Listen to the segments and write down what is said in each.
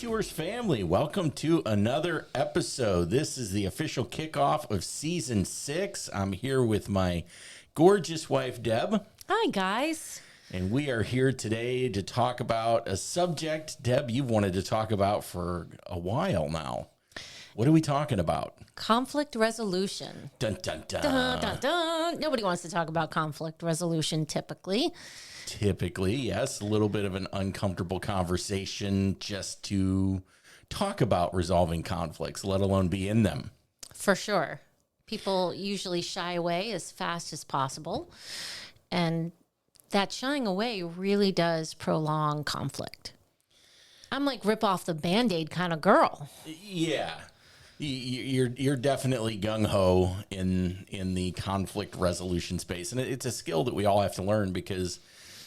Detours family, welcome to another episode. This is the official kickoff of season 6. I'm here with my gorgeous wife, Deb. Hi, guys. And we are here today to talk about a subject, Deb, you've wanted to talk about for a while now. What are we talking about? Conflict resolution. Dun, dun, dun. Dun, dun, dun. Nobody wants to talk about conflict resolution typically. Typically, yes, a little bit of an uncomfortable conversation just to talk about resolving conflicts, let alone be in them. For sure. People usually shy away as fast as possible. And that shying away really does prolong conflict. I'm like rip off the Band-Aid kind of girl. Yeah. You're definitely gung-ho in the conflict resolution space. And it's a skill that we all have to learn because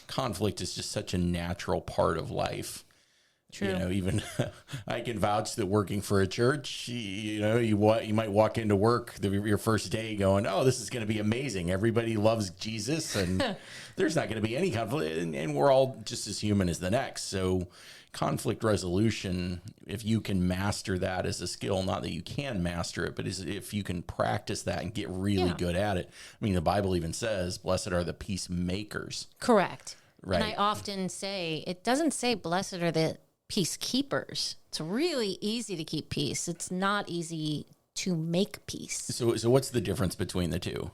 conflict is just such a natural part of life. True. You know, even I can vouch that working for a church, you might walk into work your first day going, oh, this is going to be amazing. Everybody loves Jesus and there's not going to be any conflict. And we're all just as human as the next. So conflict resolution, if you can master that as a skill, not that you can master it, but if you can practice that and get really good at it. I mean, the Bible even says, blessed are the peacemakers. Correct. Right. And I often say, it doesn't say blessed are the peacekeepers. It's really easy to keep peace. It's not easy to make peace. So what's the difference between the two?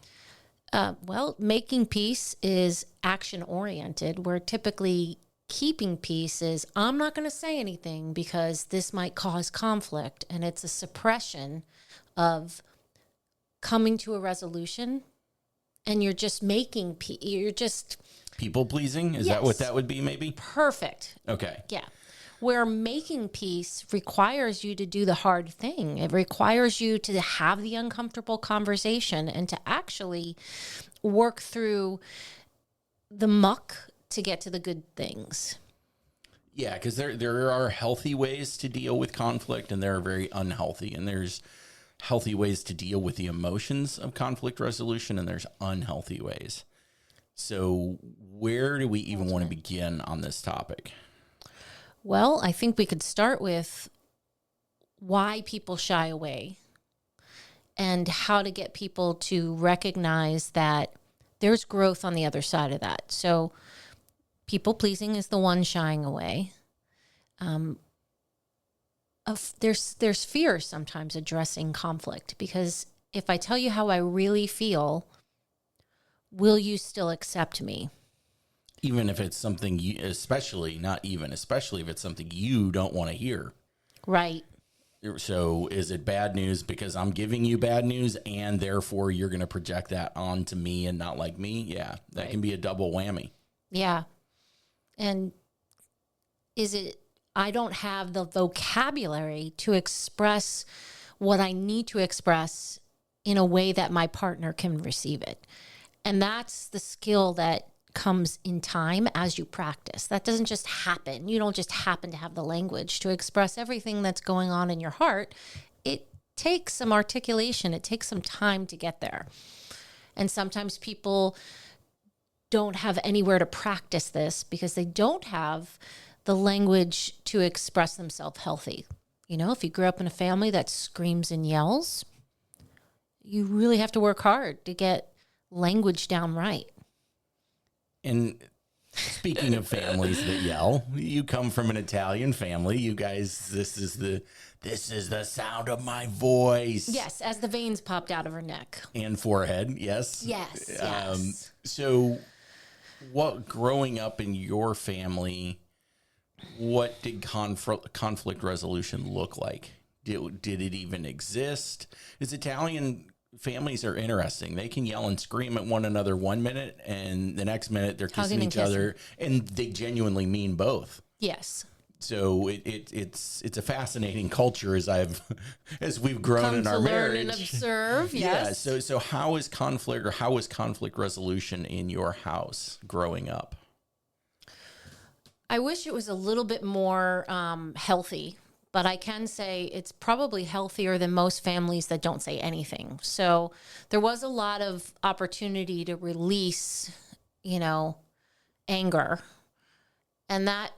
Well, making peace is action-oriented, where typically keeping peace is, I'm not going to say anything because this might cause conflict. And it's a suppression of coming to a resolution. And you're just making peace. You're just... People pleasing? Is that what that would be maybe? Perfect. Okay. Yeah. Where making peace requires you to do the hard thing. It requires you to have the uncomfortable conversation and to actually work through the muck to get to the good things. Yeah, because there are healthy ways to deal with conflict and there are very unhealthy. And there's healthy ways to deal with the emotions of conflict resolution and there's unhealthy ways. So where do we even want to begin on this topic? Well, I think we could start with why people shy away and how to get people to recognize that there's growth on the other side of that. So people pleasing is the one shying away. There's fear sometimes addressing conflict because if I tell you how I really feel, will you still accept me? Even if it's something especially if it's something you don't want to hear. Right. So is it bad news because I'm giving you bad news and therefore you're going to project that onto me and not like me? Yeah, that can be a double whammy. Yeah. And is it, I don't have the vocabulary to express what I need to express in a way that my partner can receive it. And that's the skill that comes in time as you practice. That doesn't just happen. You don't just happen to have the language to express everything that's going on in your heart. It takes some articulation. It takes some time to get there. And sometimes people don't have anywhere to practice this because they don't have the language to express themselves healthy. You know, if you grew up in a family that screams and yells, you really have to work hard to get language down right. And speaking of families that yell, you come from an Italian family. You guys, this is the sound of my voice. Yes, as the veins popped out of her neck. And forehead, yes. Yes. So what, growing up in your family, what did conflict resolution look like? Did it even exist? Is Italian families are interesting. They can yell and scream at one another 1 minute, and the next minute they're kissing each other, and they genuinely mean both. Yes. So it's a fascinating culture as we've grown Come in our to marriage. learn and observe. Yes. Yeah. So how was conflict resolution in your house growing up? I wish it was a little bit more healthy. But I can say it's probably healthier than most families that don't say anything. So there was a lot of opportunity to release, anger. And that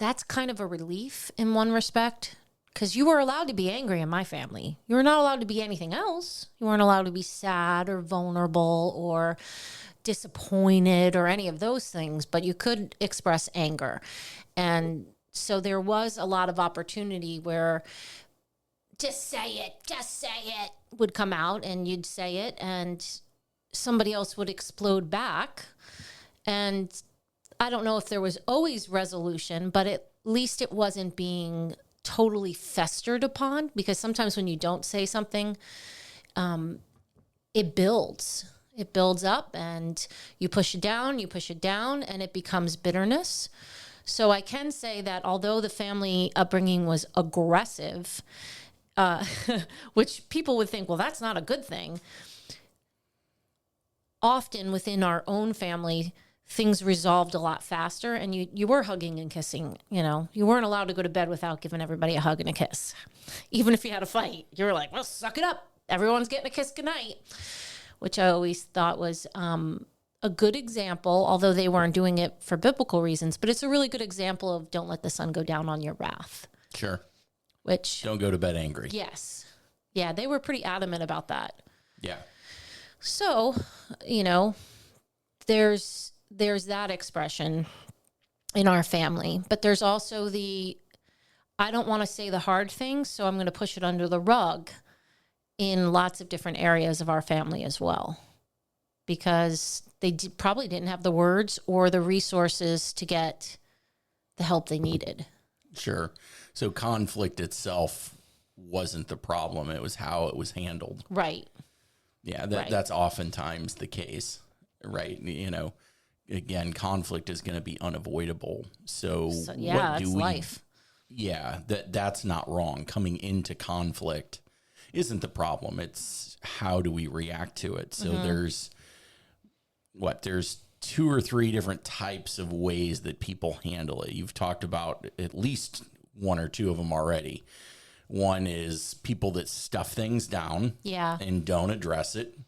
that's kind of a relief in one respect, because you were allowed to be angry in my family. You were not allowed to be anything else. You weren't allowed to be sad or vulnerable or disappointed or any of those things, but you could express anger. And so there was a lot of opportunity where just say it would come out, and you'd say it and somebody else would explode back. And I don't know if there was always resolution, but at least it wasn't being totally festered upon, because sometimes when you don't say something, it builds. It builds up and you push it down, and it becomes bitterness. So I can say that although the family upbringing was aggressive, which people would think, well, that's not a good thing. Often within our own family, things resolved a lot faster, and you were hugging and kissing. You weren't allowed to go to bed without giving everybody a hug and a kiss. Even if you had a fight, you were like, well, suck it up. Everyone's getting a kiss goodnight, which I always thought was a good example, although they weren't doing it for biblical reasons, but it's a really good example of don't let the sun go down on your wrath. Sure. Which, don't go to bed angry. Yes. Yeah, they were pretty adamant about that. Yeah. So, there's that expression in our family, but there's also I don't want to say the hard things, so I'm going to push it under the rug in lots of different areas of our family as well, because they probably didn't have the words or the resources to get the help they needed. Sure. So conflict itself wasn't the problem. It was how it was handled. Right. Yeah, Right. That's oftentimes the case, right? Again, conflict is going to be unavoidable. So yeah, what do it's we? life. Yeah, that's not wrong. Coming into conflict isn't the problem. It's how do we react to it? So there's 2 or 3 different types of ways that people handle it. You've talked about at least 1 or 2 of them already. One is people that stuff things down and don't address it.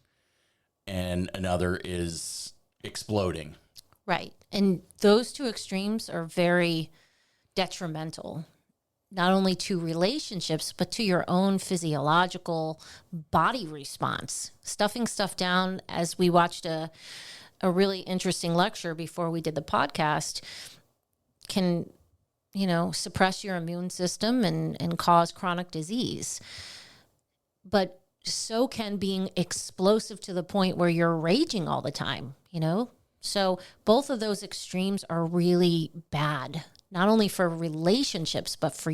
And another is exploding. Right. And those 2 extremes are very detrimental, not only to relationships, but to your own physiological body response. Stuffing stuff down, as we watched a really interesting lecture before we did the podcast, can, suppress your immune system and cause chronic disease. But so can being explosive to the point where you're raging all the time, So both of those extremes are really bad, not only for relationships, but for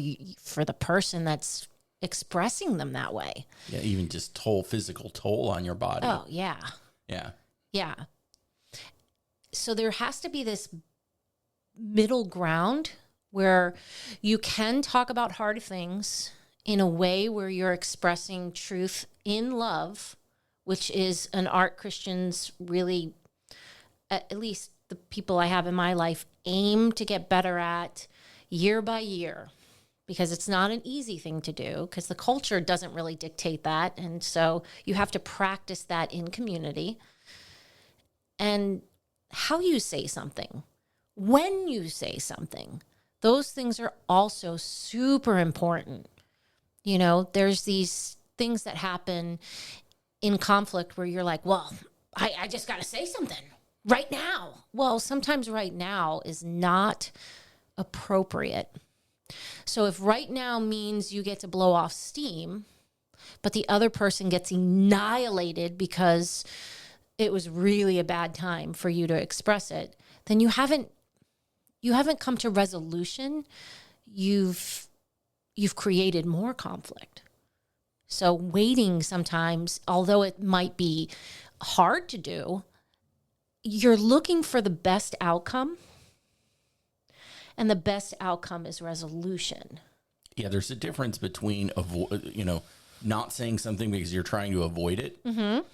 the person that's expressing them that way. Yeah, even just physical toll on your body. Oh, yeah. Yeah. Yeah. So there has to be this middle ground where you can talk about hard things in a way where you're expressing truth in love, which is an art Christians really, at least the people I have in my life, aim to get better at year by year, because it's not an easy thing to do, because the culture doesn't really dictate that. And so you have to practice that in community. And how you say something, when you say something, those things are also super important. There's these things that happen in conflict where you're like, well, I just got to say something right now. Well, sometimes right now is not appropriate. So if right now means you get to blow off steam, but the other person gets annihilated because it was really a bad time for you to express it, then you haven't come to resolution. You've created more conflict. So waiting sometimes, although it might be hard to do, you're looking for the best outcome, and the best outcome is resolution. Yeah, there's a difference between not saying something because you're trying to avoid it,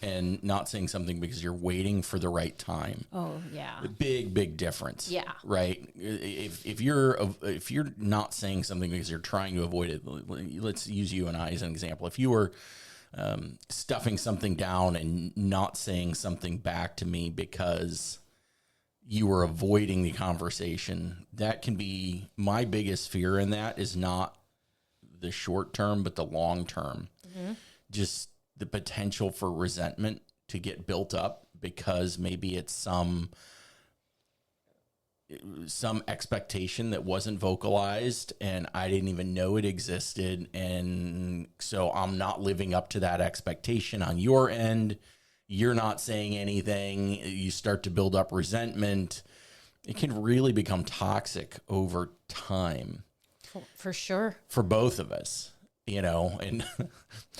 and not saying something because you're waiting for the right time. Oh yeah, a big difference. Yeah, right. If you're not saying something because you're trying to avoid it, let's use you and I as an example. If you were stuffing something down and not saying something back to me because you were avoiding the conversation. That can be my biggest fear in that is not the short term, but the long term. Just the potential for resentment to get built up because maybe it's some expectation that wasn't vocalized and I didn't even know it existed. And so I'm not living up to that expectation on your end. You're not saying anything. You start to build up resentment. It can really become toxic over time. For sure. For both of us, you know, and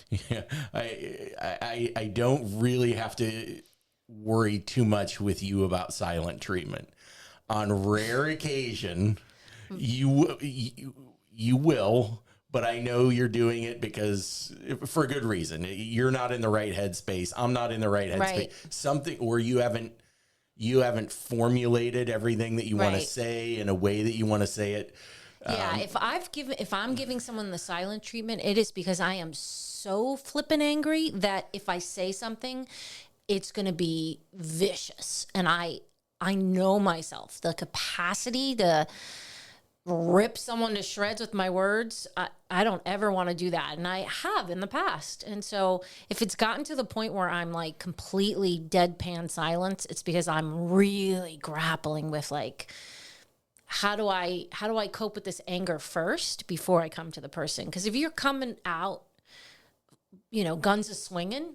yeah, I don't really have to worry too much with you about silent treatment. On rare occasion, you will, but I know you're doing it because for a good reason. You're not in the right headspace. I'm not in the right headspace. Right. Something, or you haven't formulated everything that you want to say in a way that you want to say it. Yeah, if I'm giving someone the silent treatment, it is because I am so flippin' angry that if I say something, it's going to be vicious. And I know myself, the capacity to rip someone to shreds with my words. I don't ever want to do that. And I have in the past. And so if it's gotten to the point where I'm like completely deadpan silence, it's because I'm really grappling with like, how do I cope with this anger first before I come to the person? Because if you're coming out, you know, guns a swinging,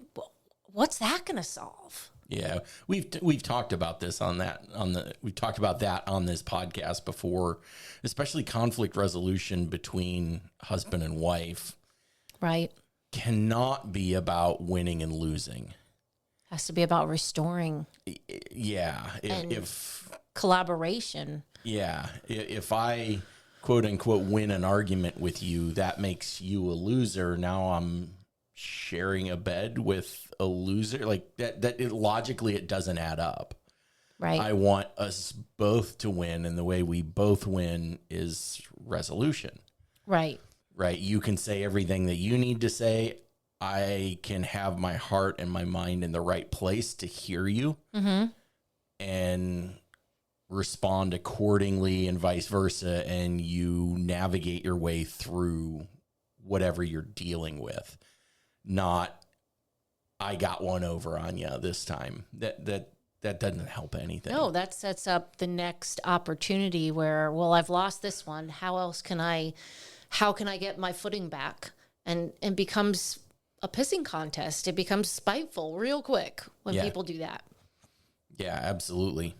what's that going to solve? Yeah, we've talked about this we've talked about that on this podcast before, especially conflict resolution between husband and wife. Right. Cannot be about winning and losing. Has to be about restoring. Yeah, if collaboration. Yeah, if I quote unquote win an argument with you, that makes you a loser. Now I'm sharing a bed with a loser. Like that logically it doesn't add up. Right. I want us both to win, and the way we both win is resolution. Right. Right. You can say everything that you need to say. I can have my heart and my mind in the right place to hear you and respond accordingly and vice versa. And you navigate your way through whatever you're dealing with. Not, I got one over on you this time. That doesn't help anything. No, that sets up the next opportunity where, well, I've lost this one. How can I get my footing back? And becomes a pissing contest. It becomes spiteful real quick when people do that. Yeah, absolutely.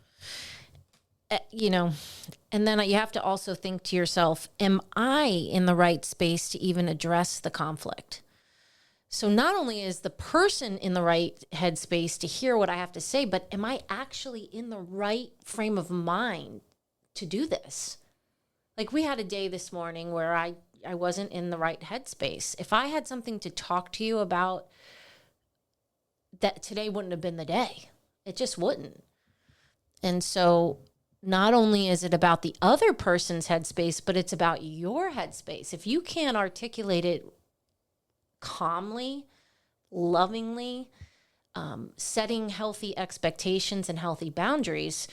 You know, and then you have to also think to yourself, am I in the right space to even address the conflict? So not only is the person in the right headspace to hear what I have to say, but am I actually in the right frame of mind to do this? Like we had a day this morning where I wasn't in the right headspace. If I had something to talk to you about, that today wouldn't have been the day. It just wouldn't. And so not only is it about the other person's headspace, but it's about your headspace. If you can't articulate it calmly, lovingly, setting healthy expectations and healthy boundaries.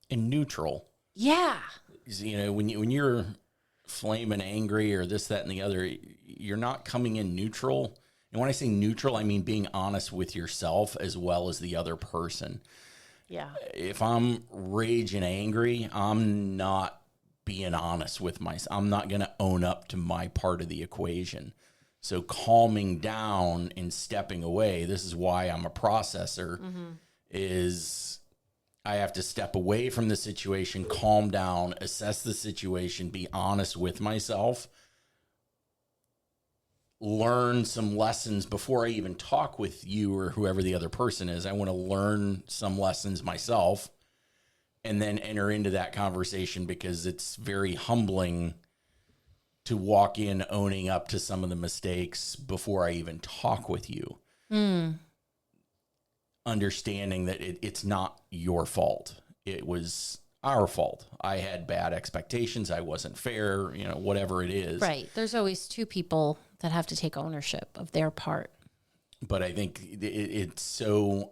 And neutral. Yeah. You know, when you're flaming angry or this, that, and the other, you're not coming in neutral. And when I say neutral, I mean being honest with yourself as well as the other person. Yeah. If I'm raging angry, I'm not being honest with myself. I'm not going to own up to my part of the equation. So calming down and stepping away, this is why I'm a processor, is I have to step away from the situation, calm down, assess the situation, be honest with myself, learn some lessons before I even talk with you or whoever the other person is. I want to learn some lessons myself and then enter into that conversation, because it's very humbling to walk in owning up to some of the mistakes before I even talk with you. Understanding that it's not your fault. It was our fault. I had bad expectations. I wasn't fair, you know, whatever it is. Right. There's always two people that have to take ownership of their part. But I think it's so,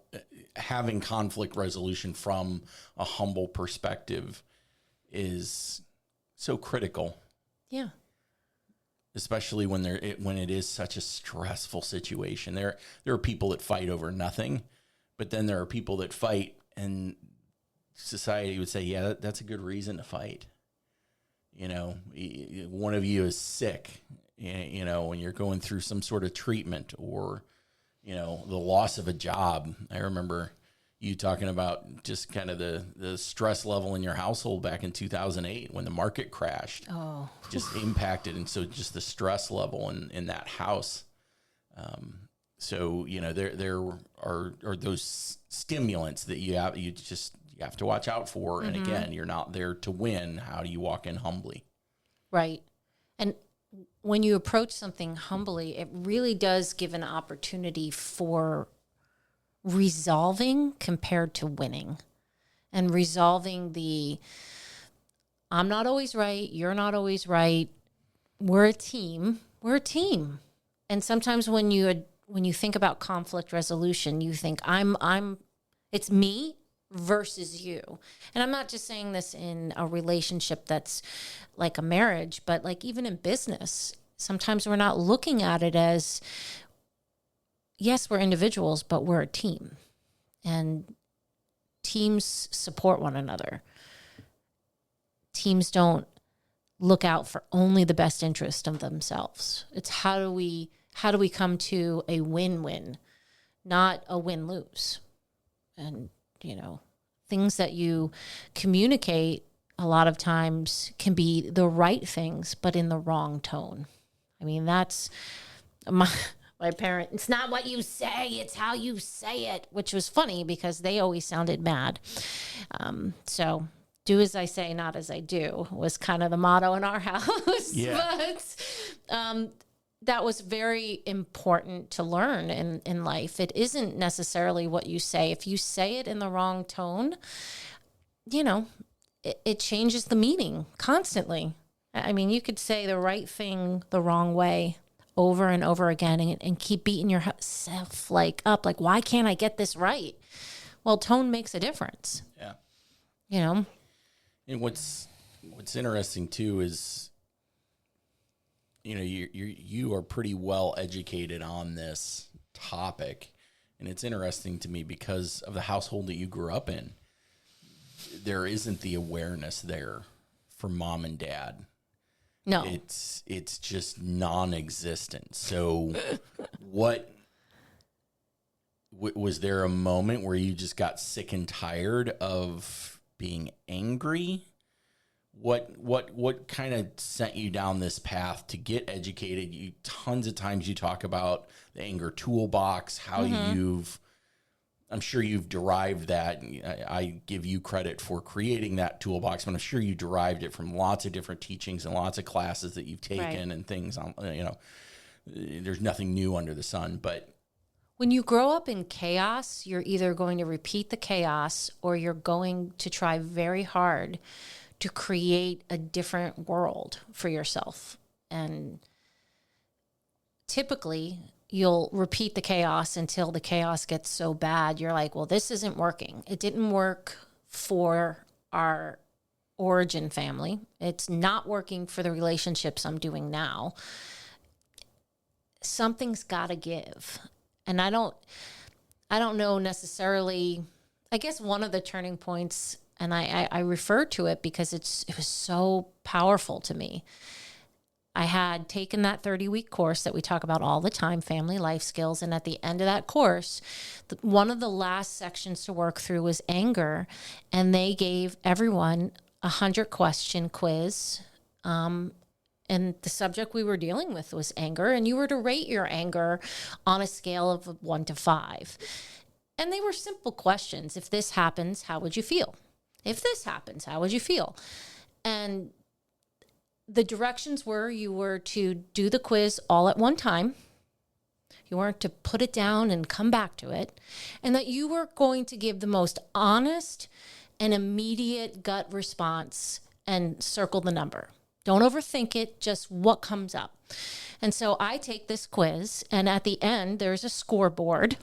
having conflict resolution from a humble perspective is so critical. Yeah. Especially when when it is such a stressful situation. There are people that fight over nothing, but then there are people that fight, and society would say, yeah, that's a good reason to fight. You know, one of you is sick, you know, when you're going through some sort of treatment, or, you know, the loss of a job. I remember you talking about just kind of the stress level in your household back in 2008 when the market crashed. Oh, just impacted. And so just the stress level in that house. So, you know, there are those stimulants that you have to watch out for. Mm-hmm. And again, you're not there to win. How do you walk in humbly? Right. And when you approach something humbly, it really does give an opportunity for resolving compared to winning, and resolving I'm not always right, you're not always right. We're a team. And sometimes when you think about conflict resolution, you think it's me versus you. And I'm not just saying this in a relationship that's like a marriage, but like even in business, sometimes we're not looking at it as, yes, we're individuals, but we're a team, and teams support one another. Teams don't look out for only the best interest of themselves. It's how do we come to a win-win, not a win-lose. And, you know, things that you communicate a lot of times can be the right things, but in the wrong tone. I mean, that's my parent, it's not what you say, it's how you say it, which was funny because they always sounded mad. So do as I say, not as I do was kind of the motto in our house. Yeah. But that was very important to learn in life. It isn't necessarily what you say. If you say it in the wrong tone, you know, it changes the meaning constantly. I mean, you could say the right thing the wrong way over and over again and keep beating yourself up. Like, why can't I get this right? Well, tone makes a difference. Yeah. You know? And what's interesting too is, you know, you are pretty well educated on this topic, and it's interesting to me because of the household that you grew up in. There isn't the awareness there for mom and dad. No, it's just non-existent. So, what was there a moment where you just got sick and tired of being angry? What kind of sent you down this path to get educated? Tons of times you talk about the anger toolbox, how I'm sure you've derived that. I give you credit for creating that toolbox, but I'm sure you derived it from lots of different teachings and lots of classes that you've taken and things. You know, there's nothing new under the sun. But when you grow up in chaos, you're either going to repeat the chaos or you're going to try very hard to create a different world for yourself. And typically, you'll repeat the chaos until the chaos gets so bad. You're like, well, this isn't working. It didn't work for our origin family. It's not working for the relationships I'm doing now. Something's got to give. And I don't know necessarily, I guess one of the turning points, and I refer to it because it was so powerful to me. I had taken that 30-week course that we talk about all the time, Family Life Skills. And at the end of that course, one of the last sections to work through was anger. And they gave everyone a 100-question quiz. And the subject we were dealing with was anger. And you were to rate your anger on a scale of 1 to 5. And they were simple questions. If this happens, how would you feel? If this happens, how would you feel? And the directions were you were to do the quiz all at one time. You weren't to put it down and come back to it. And that you were going to give the most honest and immediate gut response and circle the number. Don't overthink it, just what comes up. And so I take this quiz, and at the end, there's a scoreboard.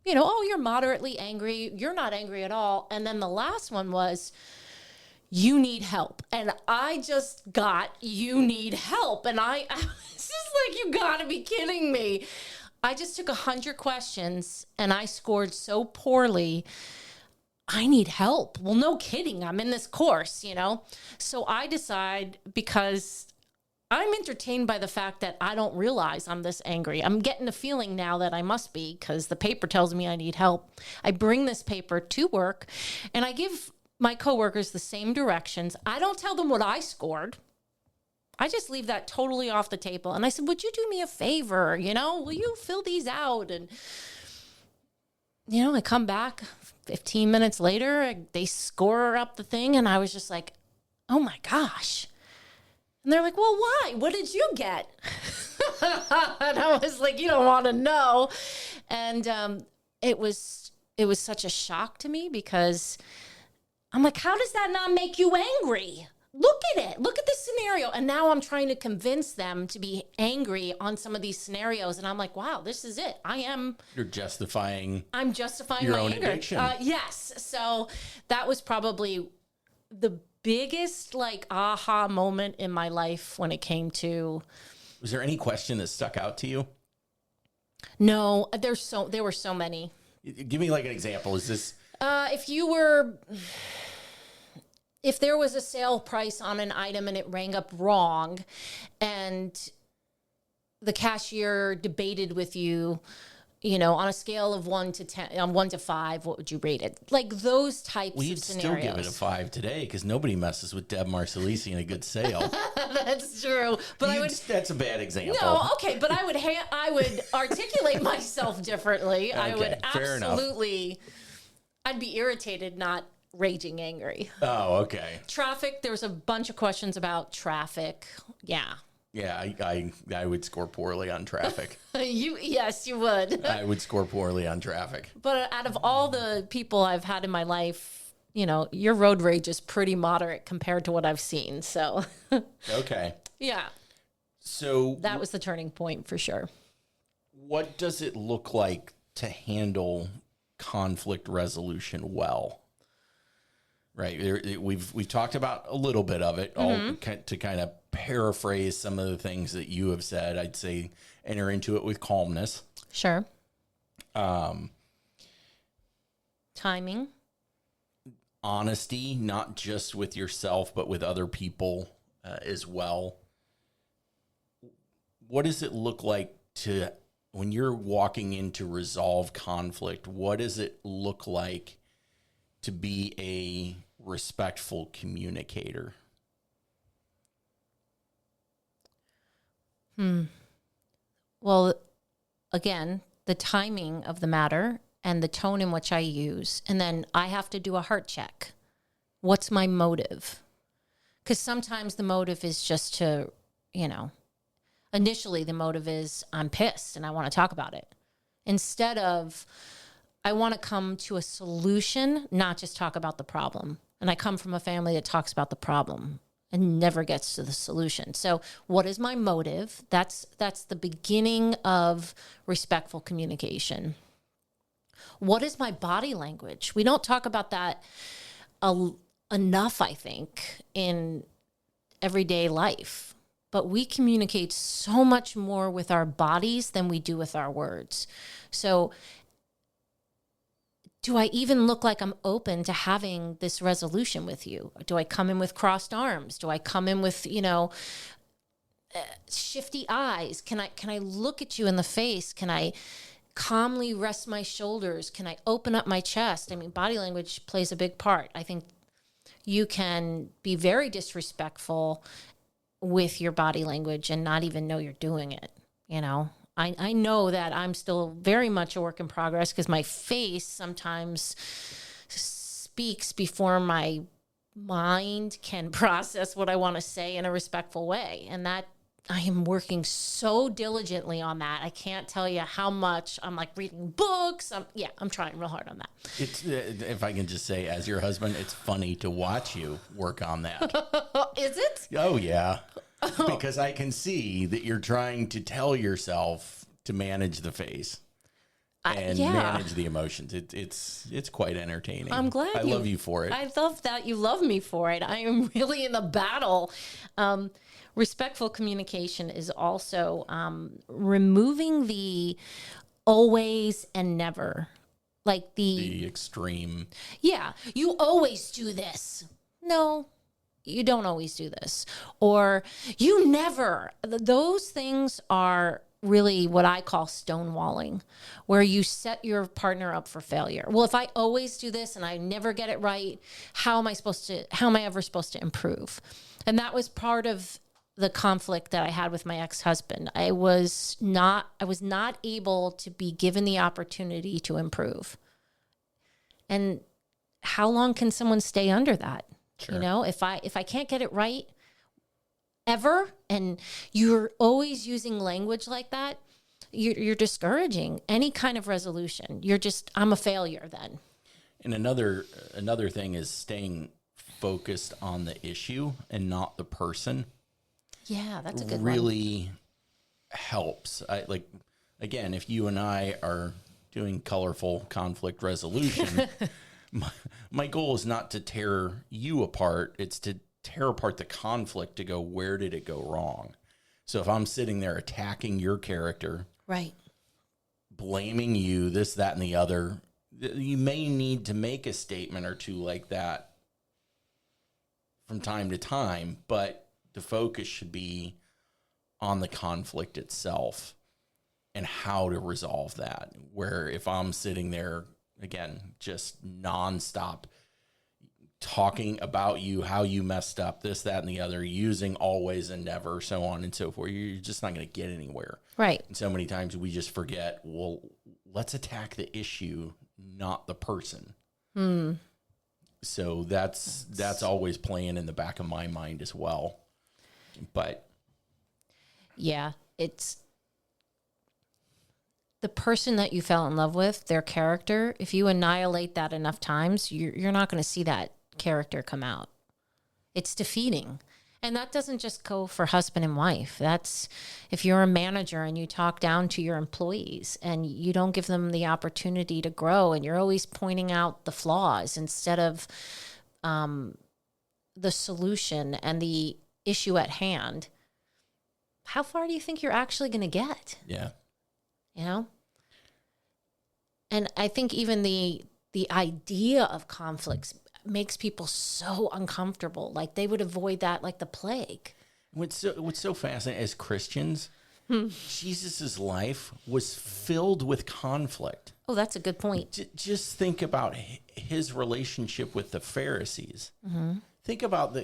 oh, you're moderately angry. You're not angry at all. And then the last one was, you need help. And I just got, you need help. And I was just like, you gotta be kidding me. I just took 100 questions and I scored so poorly. I need help. Well, no kidding. I'm in this course, So I decide, because I'm entertained by the fact that I don't realize I'm this angry. I'm getting the feeling now that I must be, because the paper tells me I need help. I bring this paper to work and I give my coworkers the same directions. I don't tell them what I scored. I just leave that totally off the table. And I said, would you do me a favor? Will you fill these out? And, I come back 15 minutes later, they score up the thing. And I was just like, oh my gosh. And they're like, well, why? What did you get? And I was like, you don't want to know. And it was such a shock to me, because I'm like, how does that not make you angry? Look at it. Look at this scenario. And now I'm trying to convince them to be angry on some of these scenarios. And I'm like, wow, this is it. You're justifying. I'm justifying your my own anger. addiction. Yes. So that was probably the biggest aha moment in my life when it came to. Was there any question that stuck out to you? No, there were so many. Give me an example. Is this? If there was a sale price on an item and it rang up wrong, and the cashier debated with you, on a scale of 1 to 10, on 1 to 5, what would you rate it? Those types of scenarios. Still give it a 5 today, because nobody messes with Deb Marcellisi in a good sale. That's true, but that's a bad example. No, okay, but I would articulate myself differently. Okay, I would absolutely. I'd be irritated, not raging angry. Oh, okay. Traffic. There was a bunch of questions about traffic. Yeah. Yeah, I would score poorly on traffic. Yes, you would. I would score poorly on traffic. But out of all the people I've had in my life, your road rage is pretty moderate compared to what I've seen. So. Okay. Yeah. So. That was the turning point for sure. What does it look like to handle conflict resolution well? Right. We've talked about a little bit of it, all to kind of paraphrase some of the things that you have said. I'd say enter into it with calmness. Sure. Timing. Honesty, not just with yourself, but with other people as well. What does it look like when you're walking in to resolve conflict? What does it look like to be a respectful communicator? Well, again, the timing of the matter and the tone in which I use. And then I have to do a heart check. What's my motive? Because sometimes the motive is just to, initially the motive is I'm pissed and I want to talk about it. Instead of, I want to come to a solution, not just talk about the problem. And I come from a family that talks about the problem and never gets to the solution. So what is my motive? That's the beginning of respectful communication. What is my body language? We don't talk about that enough, I think, in everyday life. But we communicate so much more with our bodies than we do with our words. So do I even look like I'm open to having this resolution with you? Do I come in with crossed arms? Do I come in with, shifty eyes? Can I look at you in the face? Can I calmly rest my shoulders? Can I open up my chest? I mean, body language plays a big part. I think you can be very disrespectful with your body language and not even know you're doing it, I know that I'm still very much a work in progress because my face sometimes speaks before my mind can process what I want to say in a respectful way. And that I am working so diligently on that. I can't tell you how much I'm reading books. I'm trying real hard on that. It's if I can just say, as your husband, it's funny to watch you work on that. Is it? Oh, yeah. Because I can see that you're trying to tell yourself to manage the face. and Yeah. manage the emotions. It's quite entertaining. I'm glad I love you for it. I love that you love me for it. I am really in the battle. Respectful communication is also removing the always and never. Like the extreme. yeah, you always do this. No, you don't always do this. Or you never. Those things are really what I call stonewalling, where you set your partner up for failure. Well, if I always do this and I never get it right, how am I ever supposed to improve? And that was part of the conflict that I had with my ex-husband. I was not able to be given the opportunity to improve. And how long can someone stay under that? Sure. You know, if I can't get it right ever, and you're always using language like that, you're discouraging any kind of resolution. I'm a failure then. And another thing is staying focused on the issue and not the person. Yeah, that's a good one. Really helps. Again, if you and I are doing colorful conflict resolution, my goal is not to tear you apart. It's to tear apart the conflict to go, where did it go wrong? So if I'm sitting there attacking your character, Right. blaming you, this, that, and the other, you may need to make a statement or two like that from time to time, but the focus should be on the conflict itself and how to resolve that. Where if I'm sitting there, again, just nonstop talking about you, how you messed up, this, that, and the other, using always and never, so on and so forth, you're just not going to get anywhere. Right. And so many times we just forget, well, let's attack the issue, not the person. So that's always playing in the back of my mind as well. But yeah, it's the person that you fell in love with, their character. If you annihilate that enough times, you're not going to see that character come out. It's defeating. And that doesn't just go for husband and wife. That's if you're a manager and you talk down to your employees and you don't give them the opportunity to grow, and you're always pointing out the flaws instead of the solution and the issue at hand. How far do you think you're actually going to get? yeah, You know? And I think even the idea of conflicts makes people so uncomfortable. Like they would avoid that like the plague. what's so fascinating as Christians, Jesus's life was filled with conflict. Oh, that's a good point. Just think about his relationship with the Pharisees. Think about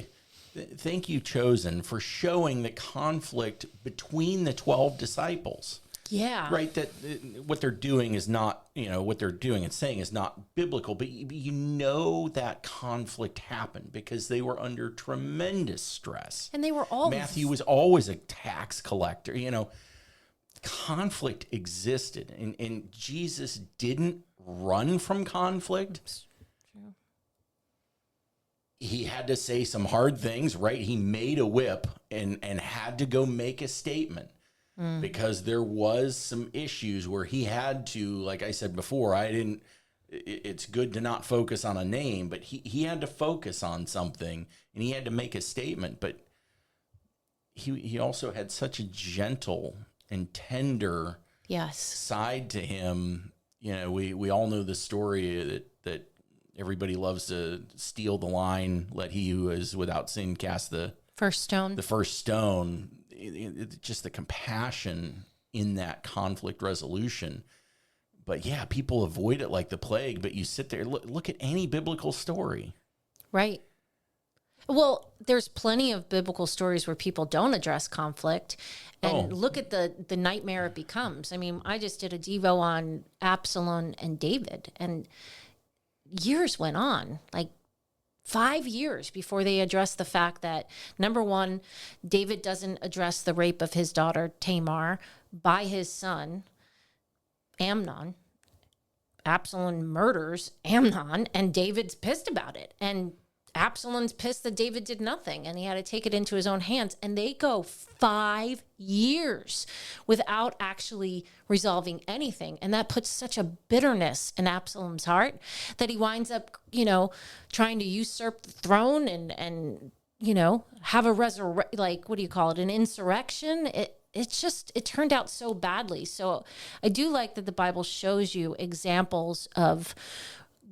thank you, Chosen, for showing the conflict between the 12 disciples. Yeah. Right, that what they're doing is not, what they're doing and saying is not biblical, but you know that conflict happened because they were under tremendous stress. And they were all Matthew was always a tax collector. Conflict existed, and Jesus didn't run from conflict. He had to say some hard things, right? He made a whip and had to go make a statement. Because there was some issues where he had to, like I said before, it's good to not focus on a name, but he had to focus on something and he had to make a statement. But he also had such a gentle and tender side to him. We all know the story that everybody loves to steal the line, let he who is without sin cast the first stone. The first stone. Just the compassion in that conflict resolution. But yeah, people avoid it like the plague, but you sit there, look at any biblical story. Right. Well, there's plenty of biblical stories where people don't address conflict, and look at the nightmare it becomes. I mean, I just did a Devo on Absalom and David, and years went on, like 5 years before they address the fact that, number one, David doesn't address the rape of his daughter Tamar by his son Amnon. Absalom murders Amnon, and David's pissed about it. And Absalom's pissed that David did nothing and he had to take it into his own hands. And they go 5 years without actually resolving anything. And that puts such a bitterness in Absalom's heart that he winds up, trying to usurp the throne and have a an insurrection. It turned out so badly. So I do like that the Bible shows you examples of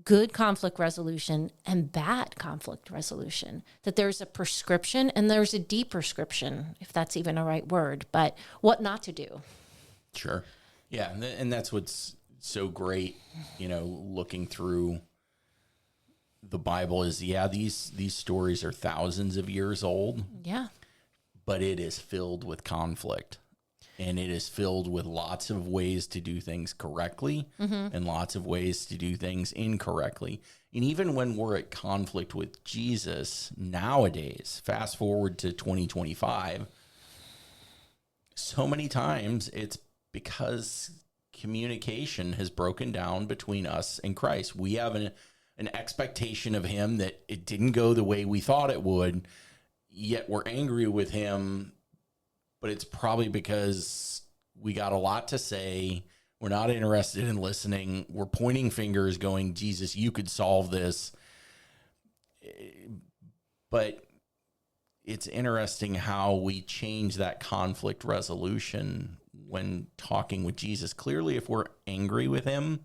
good conflict resolution and bad conflict resolution, that there's a prescription and there's a deprescription, if that's even a right word, but what not to do. Sure. Yeah. And that's what's so great, looking through the Bible is, these stories are thousands of years old. Yeah. But it is filled with conflict. And it is filled with lots of ways to do things correctly and lots of ways to do things incorrectly. And even when we're at conflict with Jesus nowadays, fast forward to 2025, so many times it's because communication has broken down between us and Christ. We have an expectation of him that it didn't go the way we thought it would, yet we're angry with him. But it's probably because we got a lot to say. We're not interested in listening. We're pointing fingers going, Jesus, you could solve this. But it's interesting how we change that conflict resolution when talking with Jesus. Clearly, if we're angry with him,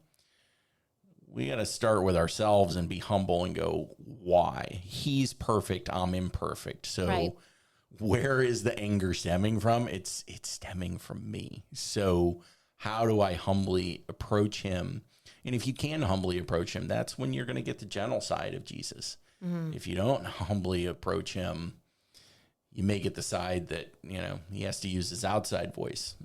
we got to start with ourselves and be humble and go, why? He's perfect. I'm imperfect. So right. Where is the anger stemming from? It's stemming from me. So how do I humbly approach him? And if you can humbly approach him, that's when you're going to get the gentle side of Jesus. Mm-hmm. If you don't humbly approach him, you may get the side that, he has to use his outside voice.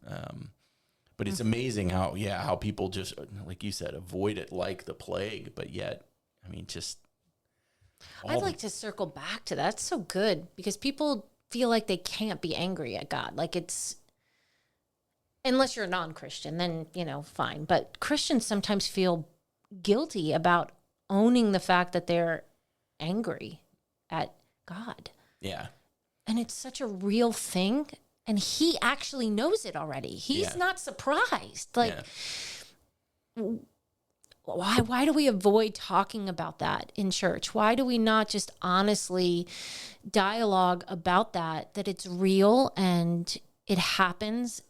But it's amazing how people just, like you said, avoid it like the plague. But yet, I'd like to circle back to that. That's so good because people feel like they can't be angry at God. Like unless you're a non-Christian, then, fine. But Christians sometimes feel guilty about owning the fact that they're angry at God. Yeah. And it's such a real thing. And he actually knows it already. He's not surprised. Why do we avoid talking about that in church? Why do we not just honestly dialogue about that it's real and it happens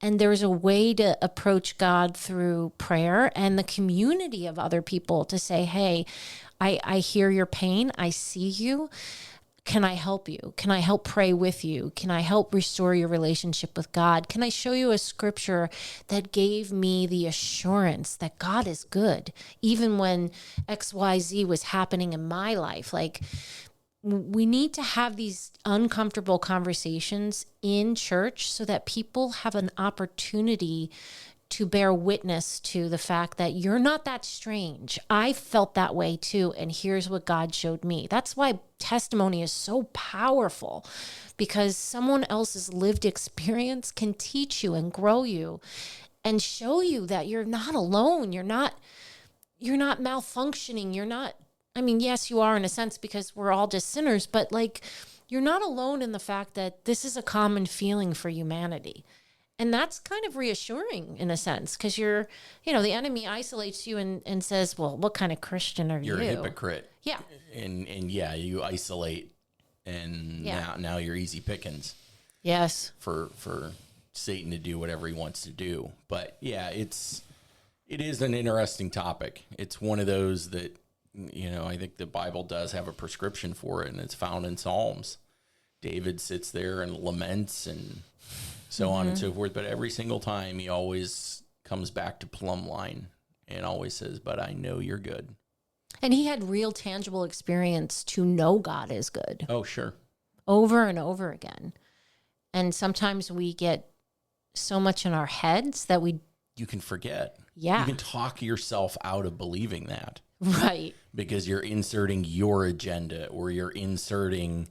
and there's a way to approach God through prayer and the community of other people to say, hey, I hear your pain. I see you. Can I help you? Can I help pray with you? Can I help restore your relationship with God? Can I show you a scripture that gave me the assurance that God is good, even when XYZ was happening in my life? We need to have these uncomfortable conversations in church so that people have an opportunity to bear witness to the fact that you're not that strange. I felt that way too, and here's what God showed me. That's why testimony is so powerful, because someone else's lived experience can teach you and grow you and show you that you're not alone. You're not malfunctioning. You're not, yes, you are in a sense because we're all just sinners, but you're not alone in the fact that this is a common feeling for humanity. And that's kind of reassuring in a sense, because the enemy isolates you and says, well, what kind of Christian are you? You're a hypocrite. Yeah. And you isolate, and now you're easy pickings. Yes. For Satan to do whatever he wants to do. But yeah, it is an interesting topic. It's one of those that, I think the Bible does have a prescription for it, and it's found in Psalms. David sits there and laments and so on and so forth. But every single time he always comes back to plumb line and always says, but I know you're good. And he had real tangible experience to know God is good. Oh, sure. Over and over again. And sometimes we get so much in our heads that you can forget. Yeah. You can talk yourself out of believing that. Right. Because you're inserting your agenda, or you're inserting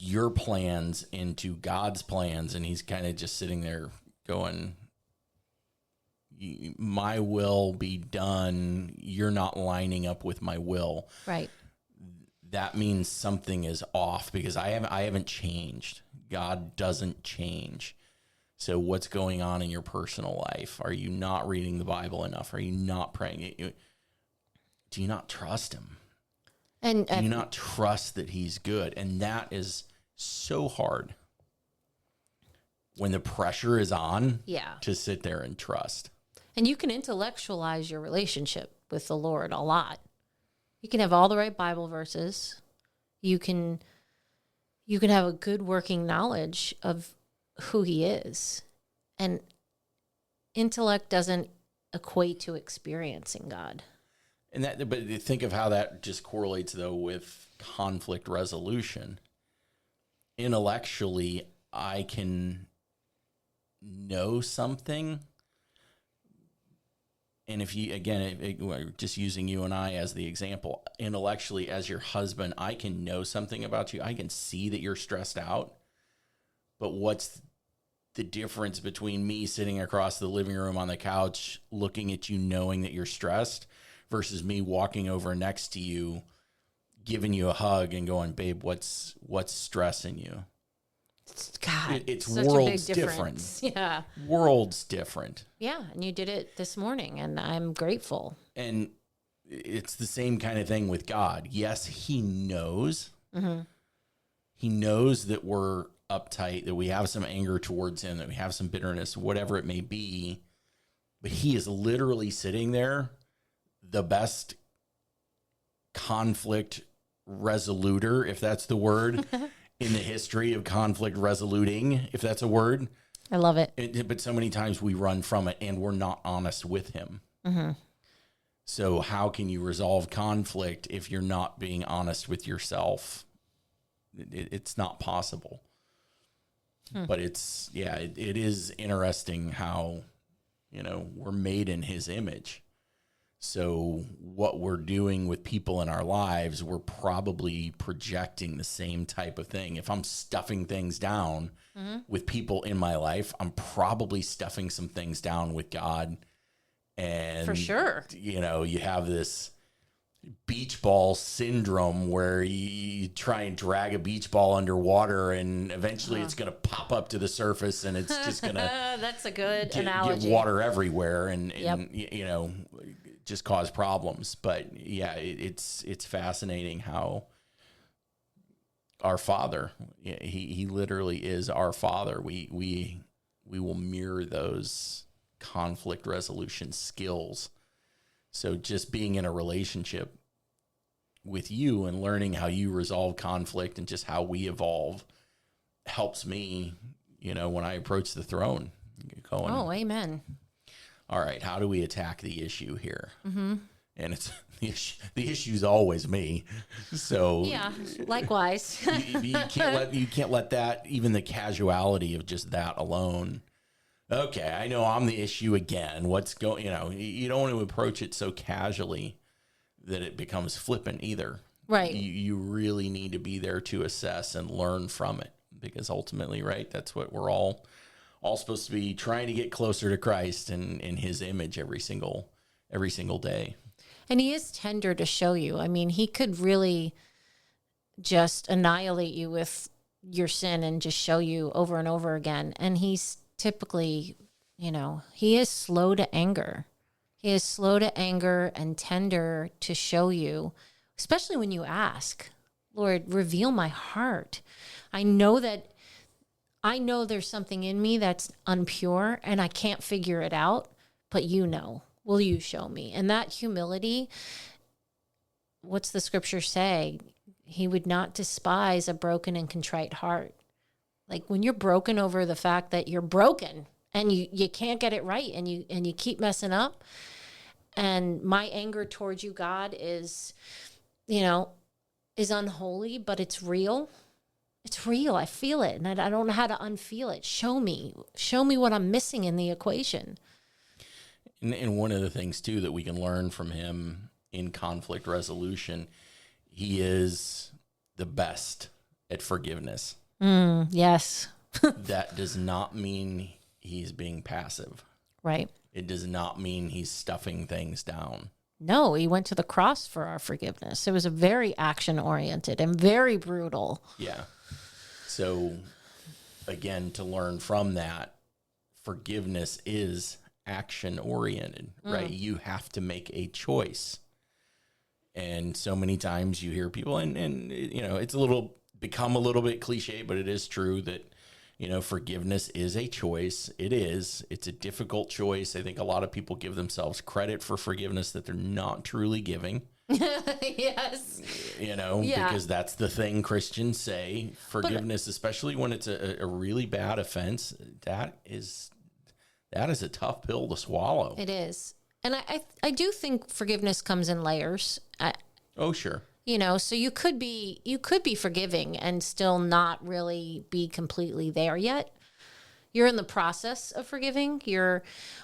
your plans into God's plans, and he's kind of just sitting there going, my will be done. You're not lining up with my will. Right. that means something is off because I haven't changed. God doesn't change. So what's going on in your personal life? Are you not reading the Bible enough? Are you not praying? Do you not trust him? And do you not trust that he's good? And that is so hard when the pressure is on to sit there and trust. And you can intellectualize your relationship with the Lord a lot. You can have all the right Bible verses. You can have a good working knowledge of who he is. And intellect doesn't equate to experiencing God. And that, but think of how that just correlates though with conflict resolution. Intellectually, I can know something. And if you, again, just using you and I as the example, intellectually, as your husband, I can know something about you. I can see that you're stressed out. But what's the difference between me sitting across the living room on the couch, looking at you, knowing that you're stressed, versus me walking over next to you, giving you a hug and going, babe, what's stressing you? God, it's such worlds a big difference. different. Yeah. Worlds different. Yeah. And you did it this morning, and I'm grateful. And it's the same kind of thing with God. Yes, he knows. Mm-hmm. He knows that we're uptight, that we have some anger towards him, that we have some bitterness, whatever it may be. But he is literally sitting there, the best conflict resoluter, if that's the word, in the history of conflict resoluting, if that's a word. I love it. But so many times we run from it and we're not honest with him. Mm-hmm. So how can you resolve conflict if you're not being honest with yourself? It's not possible. But it is interesting how, we're made in his image. So what we're doing with people in our lives, we're probably projecting the same type of thing. If I'm stuffing things down with people in my life, I'm probably stuffing some things down with God. And for sure, you have this beach ball syndrome where you try and drag a beach ball underwater and eventually it's going to pop up to the surface and it's just going to that's a good analogy. Get water everywhere and just cause problems. But yeah, it's fascinating how our Father, he literally is our Father. We will mirror those conflict resolution skills. So just being in a relationship with you and learning how you resolve conflict and just how we evolve helps me, when I approach the throne. Going, oh, amen. All right, how do we attack the issue here? Mm-hmm. And it's the issue's always me. So yeah, likewise. you can't let that, even the casuality of just that alone. Okay, I know I'm the issue again. What's going? You don't want to approach it so casually that it becomes flippant either. Right. You really need to be there to assess and learn from it, because ultimately, right, that's what we're all supposed to be trying to get closer to Christ and in his image every single day. And he is tender to show you. I mean, he could really just annihilate you with your sin and just show you over and over again. And he's typically, he is slow to anger. He is slow to anger and tender to show you, especially when you ask, Lord, reveal my heart. I know there's something in me that's unpure and I can't figure it out, but will you show me? And that humility, what's the scripture say? He would not despise a broken and contrite heart. Like when you're broken over the fact that you're broken and you can't get it right and you keep messing up. And my anger towards you, God, is unholy, but it's real. It's real. I feel it. And I don't know how to unfeel it. Show me what I'm missing in the equation. And one of the things too that we can learn from him in conflict resolution, he is the best at forgiveness. Yes. That does not mean he's being passive. Right. It does not mean he's stuffing things down. No, he went to the cross for our forgiveness. It was a very action oriented and very brutal. Yeah. So again, to learn from that, forgiveness is action oriented, right? You have to make a choice. And so many times you hear people, and you know, it's become a little bit cliche, but it is true that, you know, forgiveness is a choice. It's a difficult choice. I think a lot of people give themselves credit for forgiveness that they're not truly giving. Yes. You know, because that's the thing Christians say. Forgiveness, especially when it's a really bad offense, that is a tough pill to swallow. It is. And I do think forgiveness comes in layers. Oh, sure. You know, so you could be forgiving and still not really be completely there yet. You're in the process of forgiving.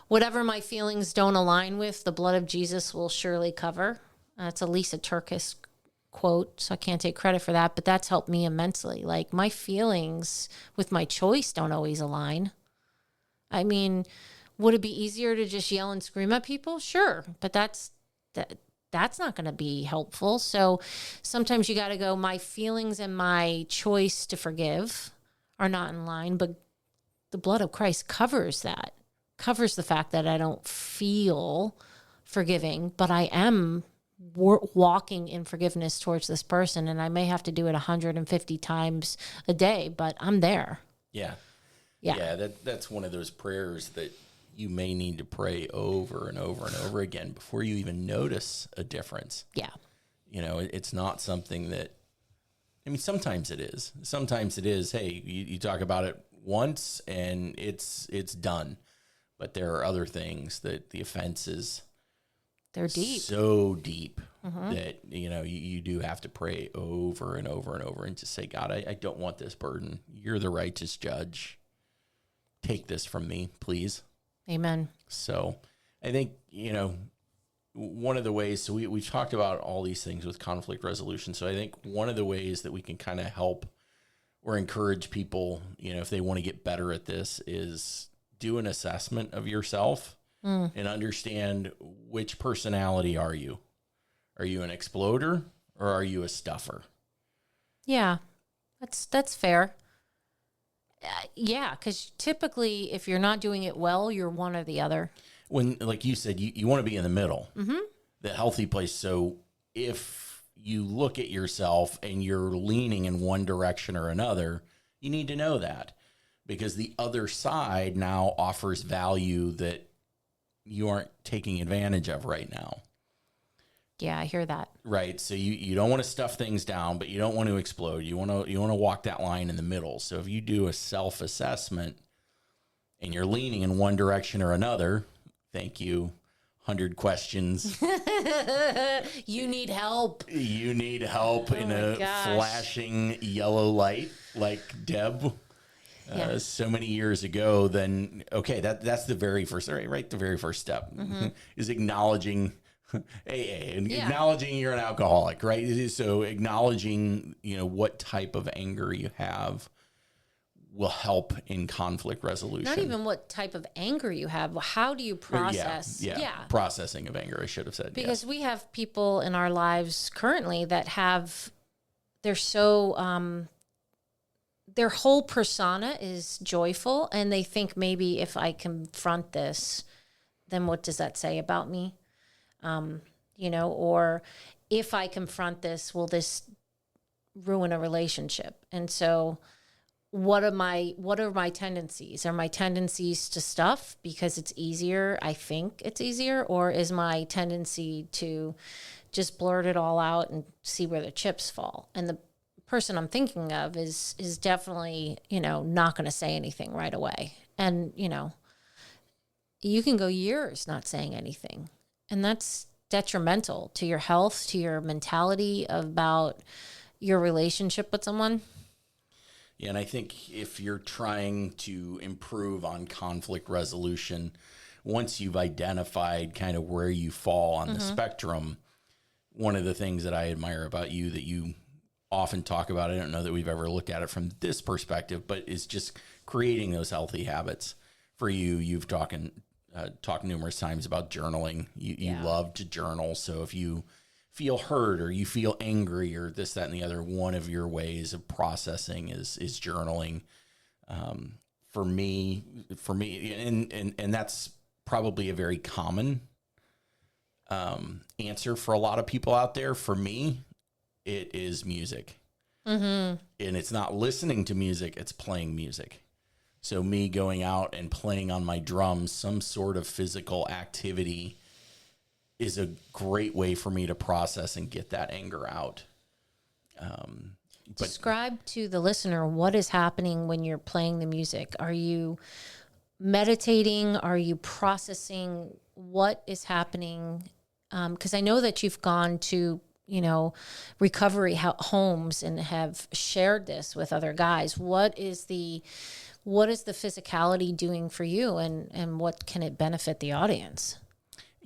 Whatever my feelings don't align with, the blood of Jesus will surely cover. It's a Lisa Turkis quote, so I can't take credit for that, but that's helped me immensely. Like, my feelings with my choice don't always align. I mean, would it be easier to just yell and scream at people? Sure, but that's not going to be helpful. So sometimes you got to go, my feelings and my choice to forgive are not in line, but the blood of Christ covers that, covers the fact that I don't feel forgiving, but I am walking in forgiveness towards this person, and I may have to do it 150 times a day, but I'm there. Yeah. That's one of those prayers that you may need to pray over and over and over again before you even notice a difference. Yeah. You know, it's not something that, I mean, sometimes it is. Sometimes it is, hey, you talk about it once and it's done. But there are other things that the offense is, they're deep. So deep that, you know, you do have to pray over and over and over and just say, God, I don't want this burden. You're the righteous judge. Take this from me, please. Amen. So I think, you know, one of the ways, so we've talked about all these things with conflict resolution. So I think one of the ways that we can kind of help or encourage people, you know, if they want to get better at this, is do an assessment of yourself and understand which personality are you. Are you an exploder or are you a stuffer? Yeah, that's fair. Yeah, because typically if you're not doing it well, you're one or the other. When, like you said, you want to be in the middle, the healthy place. So if you look at yourself and you're leaning in one direction or another, you need to know that, because the other side now offers value that you aren't taking advantage of right now. Yeah, I hear that. Right. So you don't want to stuff things down, but you don't want to explode. You want to walk that line in the middle. So if you do a self-assessment and you're leaning in one direction or another, thank you. 100 questions. You need help. You need help in a flashing yellow light like Deb so many years ago. Then, okay, that's the very first, right? The very first step is acknowledging AA and acknowledging you're an alcoholic, right? So acknowledging, you know, what type of anger you have will help in conflict resolution. Not even what type of anger you have. How do you process? Yeah. Processing of anger, I should have said. Because we have people in our lives currently that they're so, their whole persona is joyful, and they think maybe if I confront this, then what does that say about me? You know, or if I confront this, will this ruin a relationship? And so what are my tendencies? Are my tendencies to stuff because it's easier? I think it's easier. Or is my tendency to just blurt it all out and see where the chips fall? And the person I'm thinking of is definitely, you know, not going to say anything right away. And, you know, you can go years not saying anything. And that's detrimental to your health, to your mentality about your relationship with someone. Yeah, and I think if you're trying to improve on conflict resolution, once you've identified kind of where you fall on the spectrum, one of the things that I admire about you that you often talk about, I don't know that we've ever looked at it from this perspective, but is just creating those healthy habits for you. You've talked numerous times about journaling. You Yeah. love to journal. So if you feel hurt or you feel angry or this, that, and the other, one of your ways of processing is journaling. For me, and that's probably a very common answer for a lot of people out there. For me, it is music. And it's not listening to music, it's playing music. So me going out and playing on my drums, some sort of physical activity, is a great way for me to process and get that anger out. Describe to the listener what is happening when you're playing the music. Are you meditating? Are you processing? What is happening? Because I know that you've gone to, recovery homes and have shared this with other guys. What is the physicality doing for you, and what can it benefit the audience?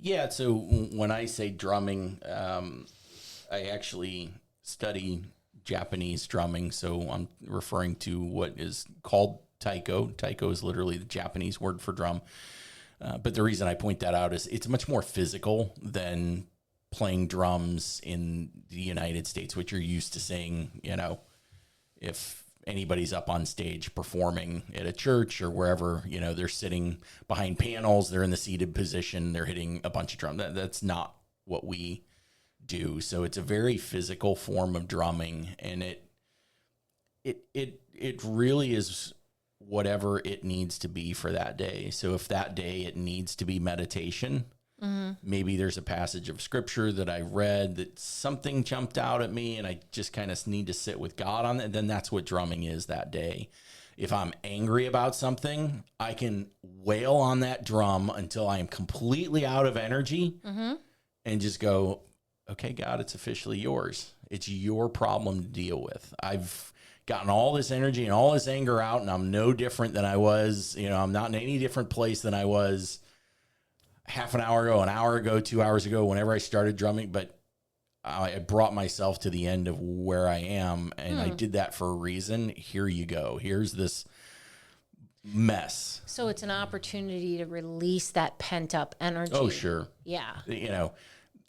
Yeah, so when I say drumming, I actually study Japanese drumming, so I'm referring to what is called taiko. Taiko is literally the Japanese word for drum. But the reason I point that out is it's much more physical than playing drums in the United States, which you're used to seeing, if anybody's up on stage performing at a church or wherever, they're sitting behind panels, they're in the seated position, they're hitting a bunch of drums. That's not what we do. So it's a very physical form of drumming, and it really is whatever it needs to be for that day. So if that day it needs to be meditation, maybe there's a passage of scripture that I read that something jumped out at me and I just kind of need to sit with God on it, then that's what drumming is that day. If I'm angry about something, I can wail on that drum until I am completely out of energy and just go, okay, God, it's officially yours. It's your problem to deal with. I've gotten all this energy and all this anger out, and I'm no different than I was. I'm not in any different place than I was half an hour ago, an hour ago, 2 hours ago, whenever I started drumming. But I brought myself to the end of where I am, and I did that for a reason. Here you go. Here's this mess. So it's an opportunity to release that pent up energy. Oh, sure. Yeah.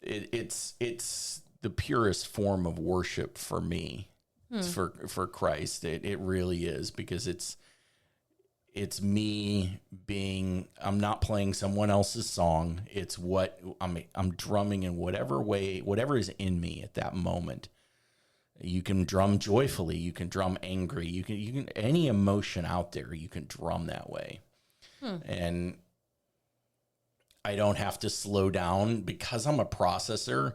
It's the purest form of worship for me. It's for Christ. It really is, because it's me being, I'm not playing someone else's song. It's what I'm drumming in whatever way, whatever is in me at that moment. You can drum joyfully. You can drum angry. You can any emotion out there, you can drum that way. And I don't have to slow down because I'm a processor.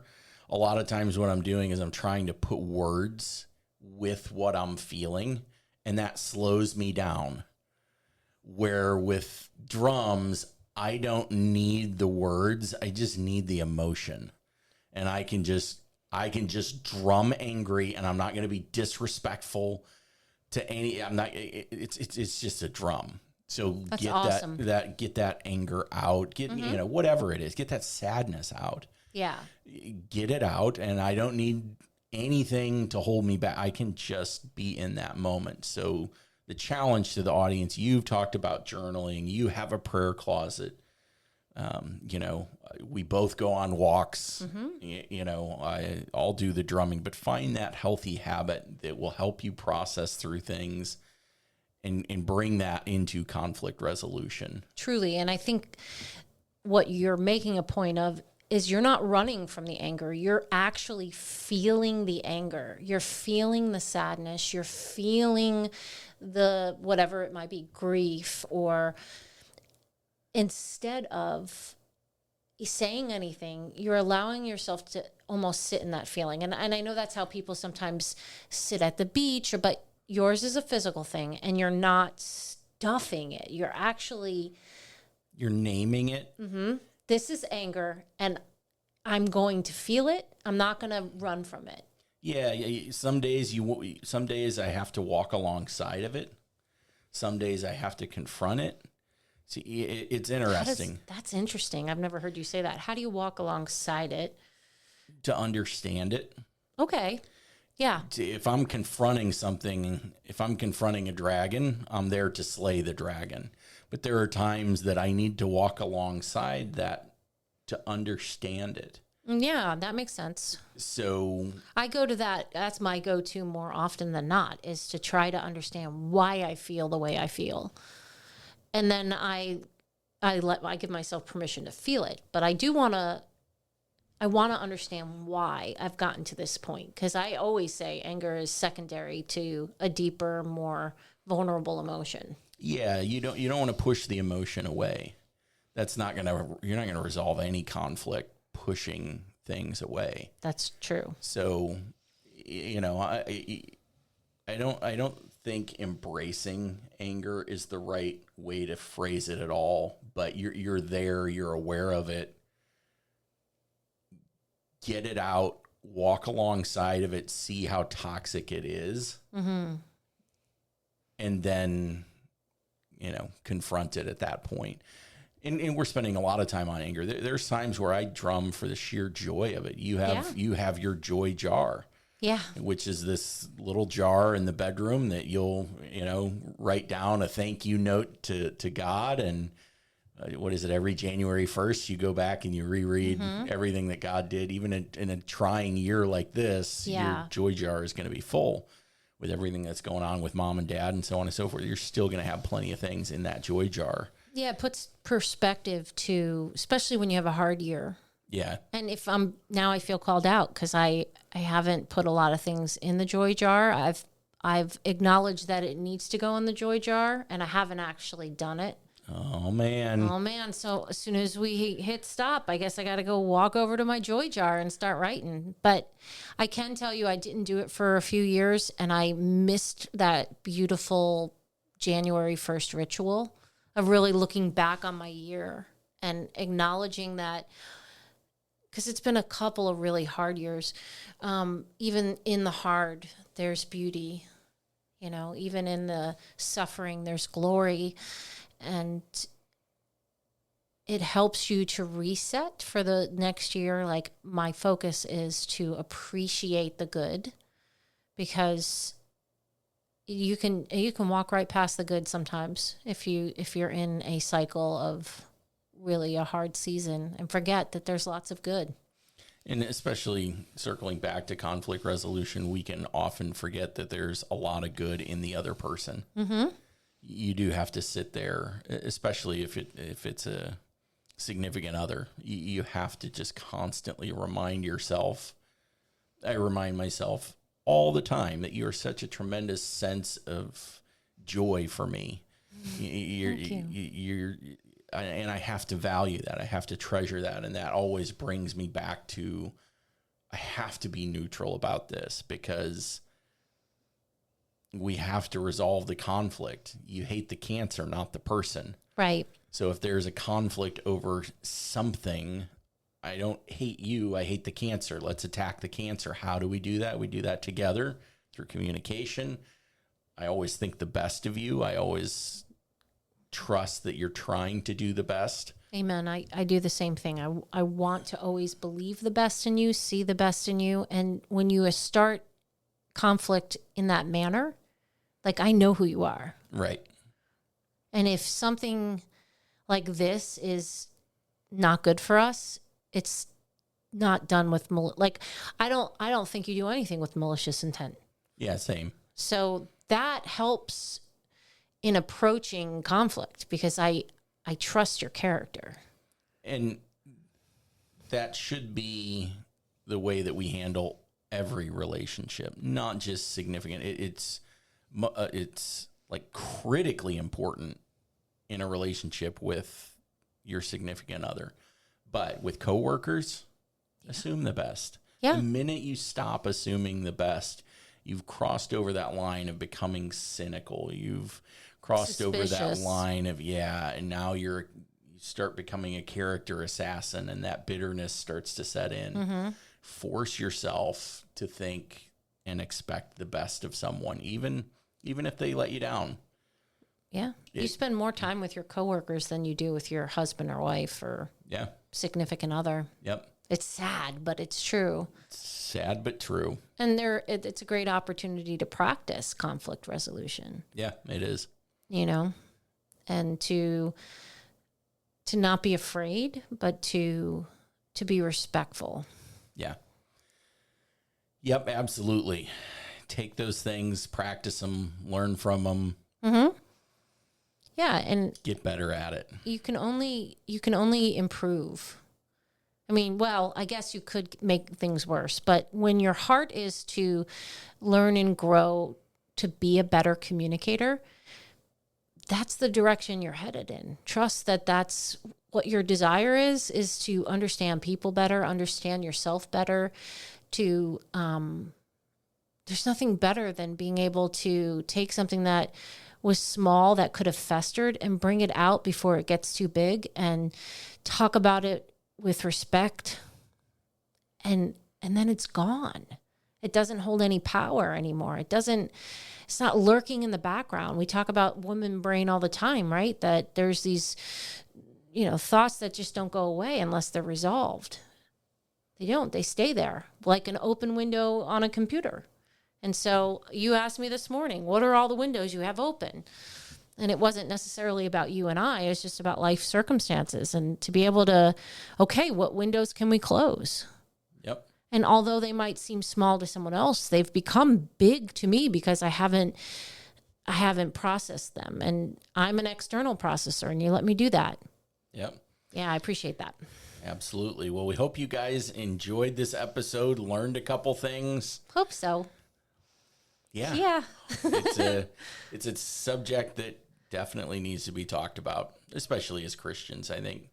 A lot of times what I'm doing is I'm trying to put words with what I'm feeling, and that slows me down. Where with drums, I don't need the words. I just need the emotion. And I can just drum angry, and I'm not going to be disrespectful to any, it's just a drum. So That's get awesome. get that anger out, get, whatever it is, get that sadness out. Yeah. Get it out. And I don't need anything to hold me back. I can just be in that moment. So the challenge to the audience, you've talked about journaling, you have a prayer closet. We both go on walks, I'll do the drumming, but find that healthy habit that will help you process through things and bring that into conflict resolution. Truly. And I think what you're making a point of is you're not running from the anger. You're actually feeling the anger. You're feeling the sadness. You're feeling the, whatever it might be, grief, or instead of saying anything, you're allowing yourself to almost sit in that feeling. And I know that's how people sometimes sit at the beach, but yours is a physical thing, and you're not stuffing it. You're naming it. This is anger, and I'm going to feel it. I'm not going to run from it. Yeah. Some days I have to walk alongside of it. Some days I have to confront it. See, it's interesting. That's interesting. I've never heard you say that. How do you walk alongside it? To understand it. Okay. Yeah. If I'm confronting something, if I'm confronting a dragon, I'm there to slay the dragon. But there are times that I need to walk alongside that to understand it. Yeah, that makes sense. So I go to that. That's my go-to more often than not, is to try to understand why I feel the way I feel. And then I give myself permission to feel it, but I want to understand why I've gotten to this point, because I always say anger is secondary to a deeper, more vulnerable emotion. yeah, you don't want to push the emotion away. You're not gonna resolve any conflict pushing things away. That's true. So, I don't think embracing anger is the right way to phrase it at all. But you're there, you're aware of it. Get it out, walk alongside of it, see how toxic it is, and then confront it at that point. And we're spending a lot of time on anger. There's times where I drum for the sheer joy of it. You have your joy jar. Yeah. Which is this little jar in the bedroom that you'll, write down a thank you note to God. And what is it? Every January 1st, you go back and you reread everything that God did. Even in a trying year like this, your joy jar is going to be full with everything that's going on with mom and dad and so on and so forth. You're still going to have plenty of things in that joy jar. Yeah, it puts perspective to, especially when you have a hard year. Yeah. And if I feel called out because I haven't put a lot of things in the joy jar. I've acknowledged that it needs to go in the joy jar, and I haven't actually done it. Oh man. So as soon as we hit stop, I guess I got to go walk over to my joy jar and start writing. But I can tell you I didn't do it for a few years, and I missed that beautiful January 1st ritual of really looking back on my year and acknowledging that, because it's been a couple of really hard years. Even in the hard, there's beauty. Even in the suffering, there's glory. And it helps you to reset for the next year. Like, my focus is to appreciate the good, because you can walk right past the good sometimes if you're in a cycle of really a hard season, and forget that there's lots of good. And especially circling back to conflict resolution, we can often forget that there's a lot of good in the other person. Mm-hmm. You do have to sit there, especially if it's a significant other. You have to just constantly remind yourself. I remind myself all the time that you are such a tremendous sense of joy for me. And I have to value that. I have to treasure that. And that always brings me back to, I have to be neutral about this, because we have to resolve the conflict. You hate the cancer, not the person. Right. So if there's a conflict over something, I don't hate you, I hate the cancer. Let's attack the cancer. How do we do that? We do that together through communication. I always think the best of you. I always trust that you're trying to do the best. Amen. I do the same thing. I want to always believe the best in you, see the best in you. And when you start conflict in that manner, like, I know who you are. Right. And if something like this is not good for us, it's not done with I don't think you do anything with malicious intent. Yeah, same. So that helps in approaching conflict, because I trust your character. And that should be the way that we handle every relationship, not just significant. It's like critically important in a relationship with your significant other. But with coworkers, assume the best. Yeah. The minute you stop assuming the best, you've crossed over that line of becoming cynical. You've crossed over that line of, and now you start becoming a character assassin, and that bitterness starts to set in. Mm-hmm. Force yourself to think and expect the best of someone, even if they let you down. Yeah. You spend more time with your coworkers than you do with your husband or wife or significant other. Yep. It's sad, but it's true. Sad but true. And it's a great opportunity to practice conflict resolution. Yeah, it is. You know, and to not be afraid, but to be respectful. Yeah. Yep, absolutely. Take those things, practice them, learn from them. Mm-hmm. Yeah, and get better at it. You can only improve. I mean, well, I guess you could make things worse, but when your heart is to learn and grow to be a better communicator, that's the direction you're headed in. Trust that that's what your desire is to understand people better, understand yourself better, to there's nothing better than being able to take something that was small that could have festered and bring it out before it gets too big and talk about it with respect, and then it's gone. It doesn't hold any power anymore. It's not lurking in the background. We talk about woman brain all the time, right? That there's these, thoughts that just don't go away unless they're resolved. They don't. They stay there like an open window on a computer. And so you asked me this morning, what are all the windows you have open? And it wasn't necessarily about you and I. It was just about life circumstances and to be able to, okay, what windows can we close? Yep. And although they might seem small to someone else, they've become big to me because I haven't processed them. And I'm an external processor, and you let me do that. Yep. Yeah, I appreciate that. Absolutely. Well, we hope you guys enjoyed this episode, learned a couple things. Hope so. Yeah. It's a subject that definitely needs to be talked about, especially as Christians. I think,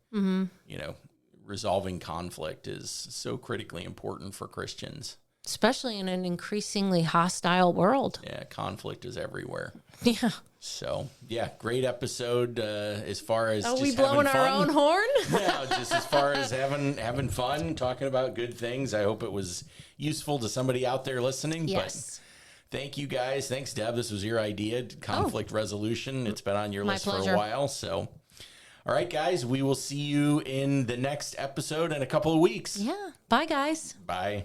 resolving conflict is so critically important for Christians. Especially in an increasingly hostile world. Yeah, conflict is everywhere. Yeah. So, yeah, great episode as far as Are just we blowing our own horn? Yeah, just as far as having fun, talking about good things. I hope it was useful to somebody out there listening. Yes. But thank you, guys. Thanks, Deb. This was your idea, conflict resolution. It's been on your list for a while. So, all right, guys, we will see you in the next episode in a couple of weeks. Yeah. Bye, guys. Bye.